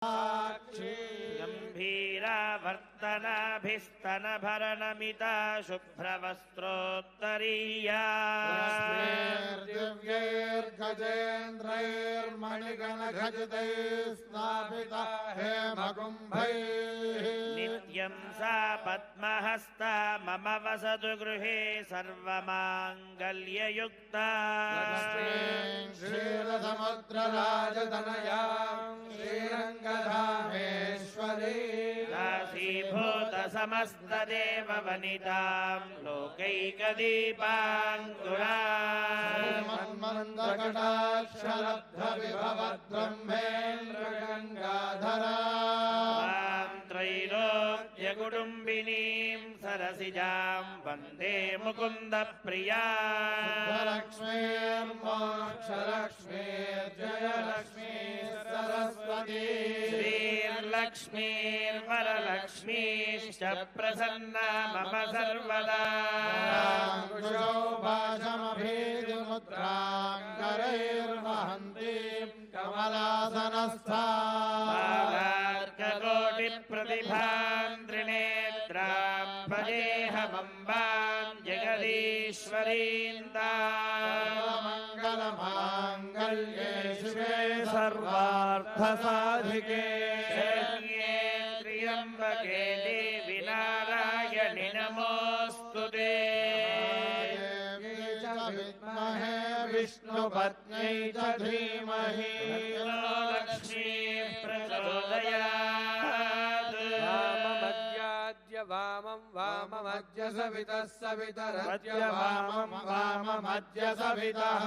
गम्भीरावर्तनाभिस्तनभरणमिता शुभ्रवस्त्रोत्तरीया दिव्यैर्गजेन्द्रैर्मणिगणखचितैः स्नापिता हेमकुम्भैः नित्यं सा पद्महस्ता मम वसतु गृहे सर्वमाङ्गल्ययुक्ता क्षीरसमुद्रराजतनयां श्रीरङ्गधामेश्वरी दासीभूत समस्तदेववनितां लोकैकदीपाङ्कुराम् मन्मन्दकटाक्षलब्धविभवद्ब्रह्मेन्द्रगङ्गाधरा त्रैलोक्यकुटुम्बिनीं सरसिजां वन्दे मुकुन्दप्रिया लक्ष्मीर्मोक्षलक्ष्मीर्जयलक्ष्मी सरस्वती श्रीर्लक्ष्मीर्वरलक्ष्मीश्च प्रसन्ना मम सर्वदा कुशोपाशमभीतिमुद्रां करैर्वहन्तीं कमलासनस्था बालार्ककोटिप्रतिभां त्रिनेत्रां भजेऽहमम्बां जगदीश्वरीं सर्वमङ्गलमाङ्गल्ये शिवे सर्वार्थसाधिके शरण्ये त्र्यम्बके देवि नारायणि नमोऽस्तुते विद्महे विष्णुपत्न्यै च धीमहि लक्ष्मीः प्रचोदयात् वामं वाममद्य सवितः सवितरद्य वामं वाममद्य सवितः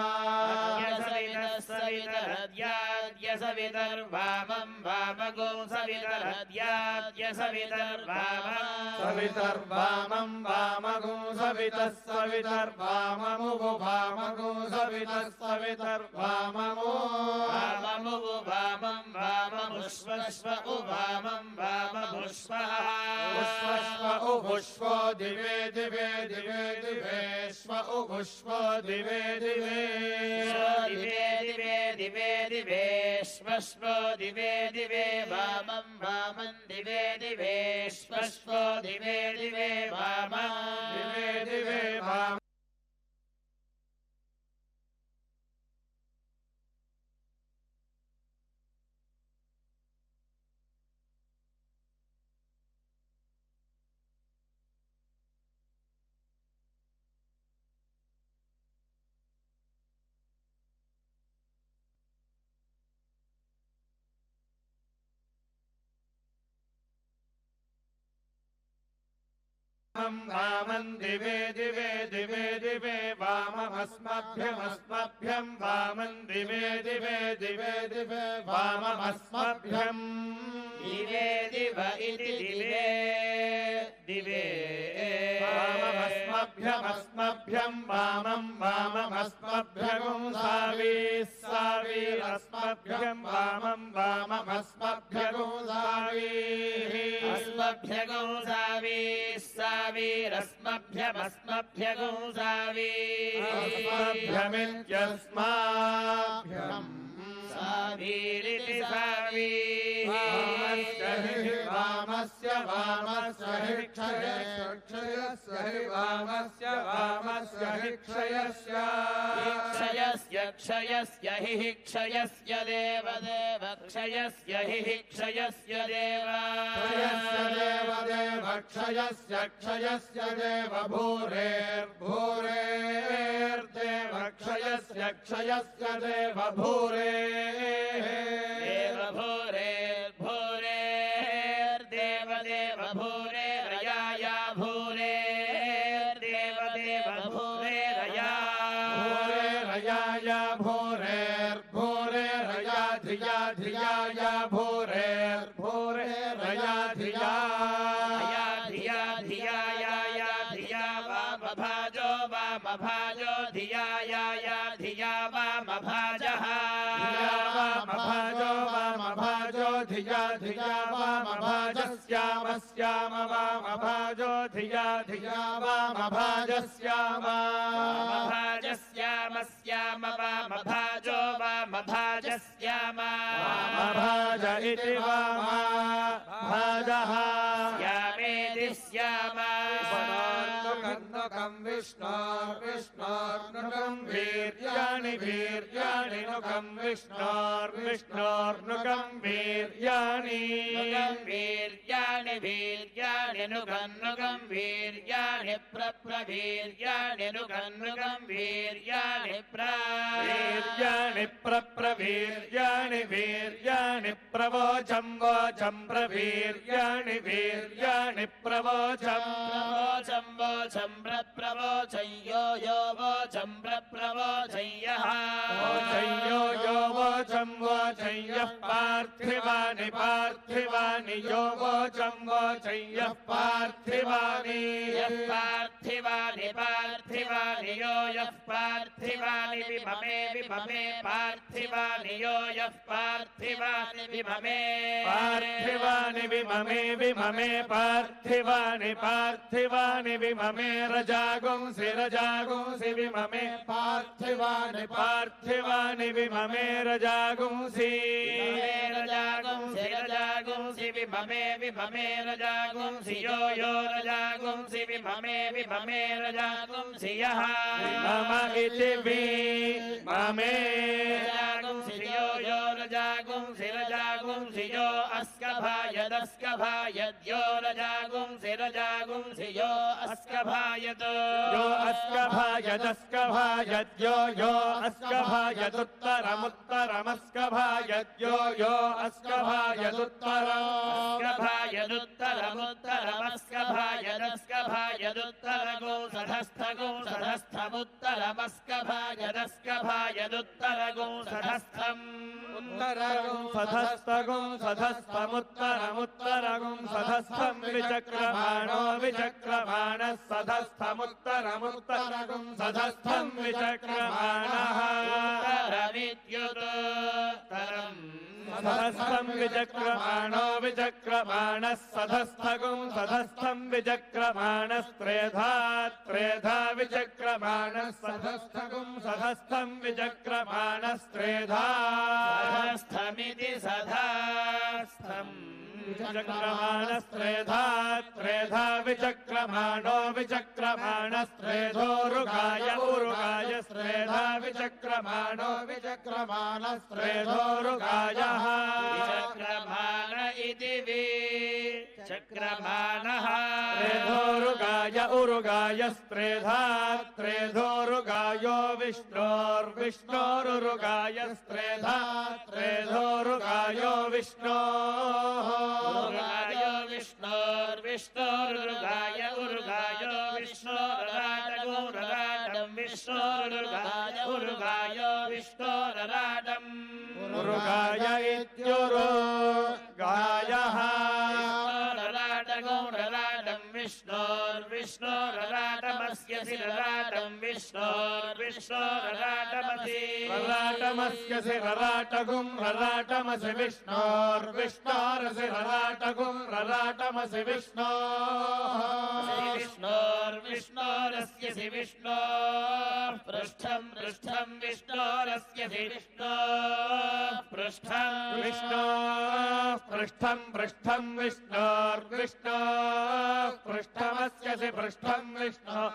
सवितरद्याद्य सवितर्वामं वामगो सवितरद्याद्य सवितर्वामं सवितर्वामं वामगो सवितः सवितर्वाममुगो वामगो सवितः सवितर्वाममो वाममुगो वामं वाममुष्वश्व उवामं वाममुष्वः उभुष्वो दिवे दिवे दिवे दिवेश्व उभुष्वो दिवे दिवे दिवे दिवे दिवे दिवेश्वश्व दिवे दिवे वामं वामं दिवे दिवेश्वश्व दिवे दिवे वामं दिवे दिवे वामं वामं दिवे दिवे दिवे दिवे वाममस्मभ्यमस्मभ्यं वामं दिवे दिवे दिवे दिवे वाममस्मभ्यं दिवे दिव इति दिवे दिवे वाममस्मभ्यमस्मभ्यं वामं वाममस्मभ्यगुं सावीः सावीरस्मभ्यं वामं वाममस्मभ्यगुं सावीः अस्मभ्यगुं सावीः सावीरस्मभ्यमस्मभ्यगुं सावीः अस्मभ्यमित्यस्माभ्यम् सावीरिति सावीः वामस्य वामस्य हि क्षयस्य हि वामस्य वामस्य हि क्षयस्य क्षयस्य हि क्षयस्य देव देव क्षयस्य हि क्षयस्य देव क्षयस्य क्षयस्य देव भूरेर्भूरेर्देव क्षयस्य क्षयस्य देव भूरे देव भूरेर्भूरेर्देव देव भूरेरया भूरेर्देव देव भूरेरया भूरेरया भूरेर्भूरेरया धिया धिया भूरेर्भूरेरया धिया धिया धिया धिया वामभाजो धिया धिया वामभाजः वामभाजो धिया धिया धिया वामभाजस्याम स्याम वामभाजो धिया धिया वामभाजस्याम वामभाजस्याम स्याम वामभाजो वामभाजस्याम वामभाज इति वामभाजः स्यामेति स्याम नुकं विष्णोर्विष्णोर्नुकं वीर्याणि वीर्याणि नुकं विष्णोर्विष्णोर्नुकं वीर्याणि वीर्याणि वीर्याणि नुगन्नुगं वीर्याणि प्रप्रवीर्याणि नुगन्नुगं वीर्याणि वीर्याणि प्रप्रवीर्याणि वीर्याणि प्रवोचं वोचं प्रवीर्याणि वीर्याणि प्रवोचं वोचं प्रप्रवोचं यो वोचं प्रप्रवोचं यः यो वोचं वोचं यः पार्थिवानि पार्थिवानि यो वोचं वोचं यः पार्थिवानि पार्थिवानि पार्थिवानि यो यः पार्थिवानि विममे विममे पार्थिवानि यो यः पार्थिवानि विममे पार्थिवानि विममे विममे पार्थिवानि पार्थिवानि विममे रजागुंसि रजागुंसि विममे पार्थिवानि पार्थिवानि विममे रजागुंसि रजागुंसि रजागुंसि विममे विममे रजागुंसि यो रजागुंसि विममे विममे रजागुंसि यः मम इति विममे रजागुंसि यो रजागुंसि रजागुंसि यो अस्कभायदस्कभायद्यो रजागुंसि रजागुंसि यो अस्कभायद यो अस्कभायदस्कभायद्यो यो अस्कभायदुत्तरमुत्तरमस्कभायद्यो यो अस्कभायदुत्तरमुत्तरमस्कभायदस्कभायदुत्तरगो सधस्थगो सधस्थमुत्तरमस्कभायदस्कभायदुत्तरगो सधस्थम् सधस्तगुं सधस्थमुत्तरमुत्तरगुं सधस्थं विचक्रमाणो विचक्रमाणः सधस्थमुत्तरमुत्तरगुं सधस्थं विचक्रमाणः सधस्थं विचक्रमाणो विचक्रमाणः सधस्थगुं सधस्थं विचक्रमाणस्त्रेधा त्रेधा विचक्रमाणः सधस्थगुं सधस्थं विचक्रमाणस्त्रेधा सधस्थमिति सधस्थम् विचक्रमाणस्त्रेधा त्रेधा विचक्रमाणो विचक्रमाणस्त्रेधोरुगाय उरुगाय स्त्रेधा विचक्रमाणो विचक्रमाणस्त्रेधोरुगायः विचक्रमाण इति विचक्रमाणः त्रेधोरुगाय उरुगाय स्त्रेधा त्रेधोरुगायो विष्णोर्विष्णोरुगाय स्त्रेधा त्रेधोरुगायो विष्णोः उरुगायो विष्णोर्विष्णोरुगाय उरुगायो विष्णोरराटगुरराटं विष्णोरुगाय उरुगायो विष्णोरराटम् उरुगाय इत्युरुगायः रराटगुरराटं विष्णोर्विष्णोरराटमस्य शिरराटं विष्णोर्विष्णोरराटमसि रराटमस्य शिरराटगुं रराटमसि विष्णोर्विष्णोरसि रराटगुं रराटमसि विष्णोः विष्णोर्विष्णोरस्य सि विष्णोः पृष्ठं पृष्ठं विष्णोरस्य सि विष्णोः पृष्ठं विष्णोः पृष्ठं पृष्ठं विष्णोर्विष्णोः पृष्ठमस्य सि पृष्ठं विष्णोः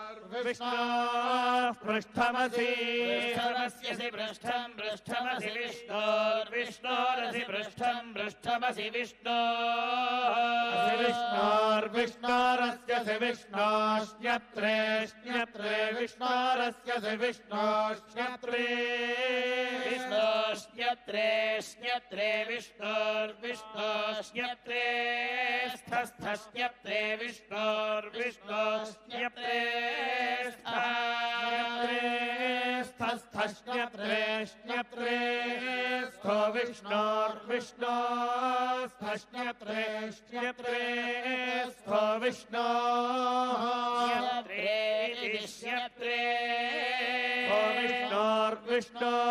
पृष्ठमसि पृष्ठमस्य सि पृष्ठं पृष्ठमसि विष्णोर्विष्णोरसि पृष्ठं पृष्ठमसि विष्णोः विष्णोर्विष्णोरस्य सि विष्णोष्ण्यत्रे श्न्यत्रे विष्णोरस्य सि विष्णोष्ण्यत्रे विष्णोष्ण्यत्रे श्न्यत्रे विष्णोर्विष्णोष्ण्यत्रे स्थस्थस्न्यत्रे विष्णोर्विष्णोष्ण्यत्रे स्थस्थ स्थश्न्यत्रे स्थो विष्णोर्विष्णोस्थश्न्यत्रे स्थो विष्णो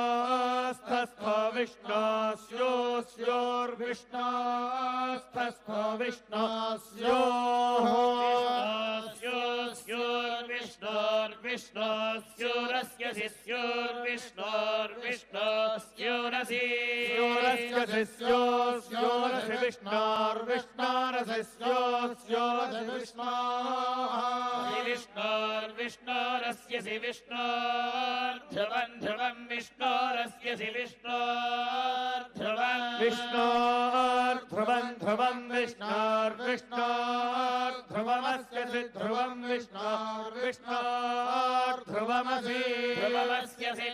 विष्णोर्विष्णोस्थस्थो विष्णो स्योर्विष्णोस्थस्थो विष्णो स्योर्विष्णोर्विष्णोस्योरस्य स्योर्विष्णोर्विष्णोस्योरसि स्योरसि विष्णोर्विष्णोरसि विष्णो विष्णोर्विष्णोरस्यसि विष्णोर्ध्रुवं ध्रुवं विष्णोरस्यसि विष्णोर्ध्रुवं ध्रुवं विष्णोर्ध्रुवमस्यसि ध्रुवं विष्णोर्ध्रुवमसि ध्रुवमस्यसि